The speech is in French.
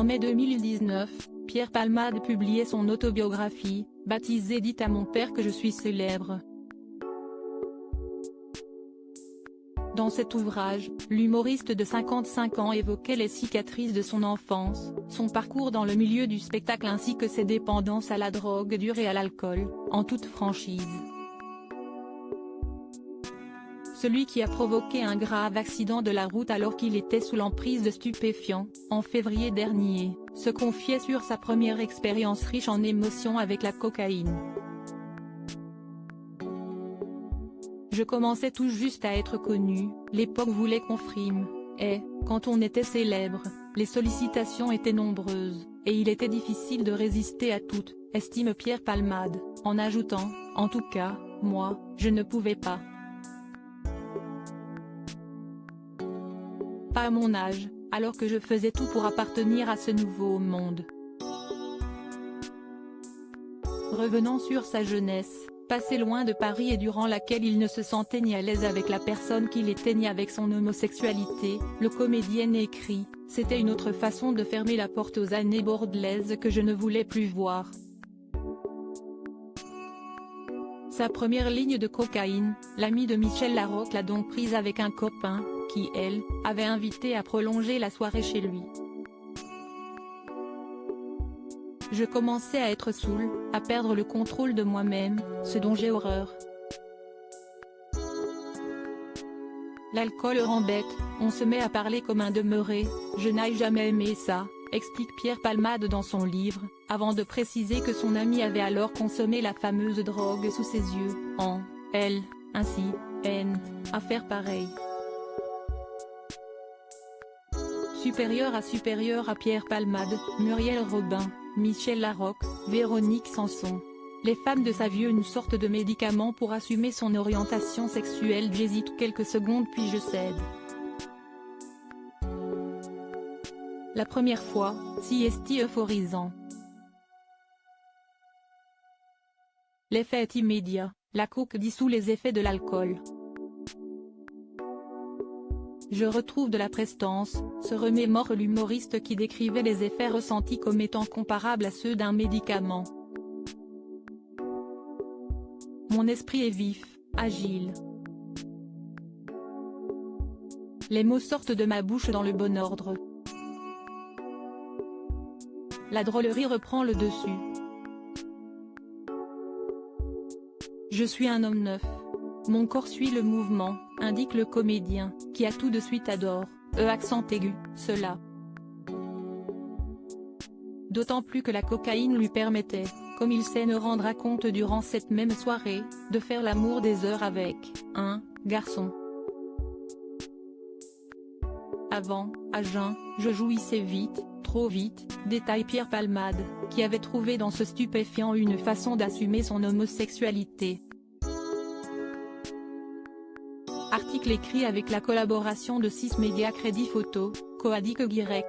En mai 2019, Pierre Palmade publiait son autobiographie, baptisée « Dites à mon père que je suis célèbre ». Dans cet ouvrage, l'humoriste de 55 ans évoquait les cicatrices de son enfance, son parcours dans le milieu du spectacle ainsi que ses dépendances à la drogue dure et à l'alcool, en toute franchise. Celui qui a provoqué un grave accident de la route alors qu'il était sous l'emprise de stupéfiants, en février dernier, se confiait sur sa première expérience riche en émotions avec la cocaïne. Je commençais tout juste à être connu, l'époque voulait qu'on frime, et, quand on était célèbre, les sollicitations étaient nombreuses, et il était difficile de résister à toutes, estime Pierre Palmade, en ajoutant, en tout cas, moi, je ne pouvais pas. Pas à mon âge, alors que je faisais tout pour appartenir à ce nouveau monde. Revenant sur sa jeunesse, passée loin de Paris et durant laquelle il ne se sentait ni à l'aise avec la personne qu'il était ni avec son homosexualité, le comédien écrit « C'était une autre façon de fermer la porte aux années bordelaises que je ne voulais plus voir ». Sa première ligne de cocaïne, l'amie de Michel Larocque l'a donc prise avec un copain, qui elle, avait invité à prolonger la soirée chez lui. Je commençais à être saoul, à perdre le contrôle de moi-même, ce dont j'ai horreur. L'alcool rend bête, on se met à parler comme un demeuré, je n'ai jamais aimé ça, explique Pierre Palmade dans son livre, avant de préciser que son ami avait alors consommé la fameuse drogue sous ses yeux, en, elle, ainsi, haine, à faire pareil. Supérieur à Pierre Palmade, Muriel Robin, Michel Larocque, Véronique Sanson. Les femmes de sa vie une sorte de médicament pour assumer son orientation sexuelle. J'hésite quelques secondes puis je cède. La première fois, si est euphorisant. L'effet est immédiat, la coke dissout les effets de l'alcool. Je retrouve de la prestance, se remémore l'humoriste qui décrivait les effets ressentis comme étant comparables à ceux d'un médicament. Mon esprit est vif, agile. Les mots sortent de ma bouche dans le bon ordre. La drôlerie reprend le dessus. Je suis un homme neuf. Mon corps suit le mouvement, indique le comédien, qui a tout de suite adore, accent aigu, cela. D'autant plus que la cocaïne lui permettait, comme il sait me rendre compte durant cette même soirée, de faire l'amour des heures avec un garçon. Avant, à jeun, je jouissais vite, trop vite, détaille Pierre Palmade, qui avait trouvé dans ce stupéfiant une façon d'assumer son homosexualité. Article écrit avec la collaboration de 6 médias Crédit Photo, Coadic Y.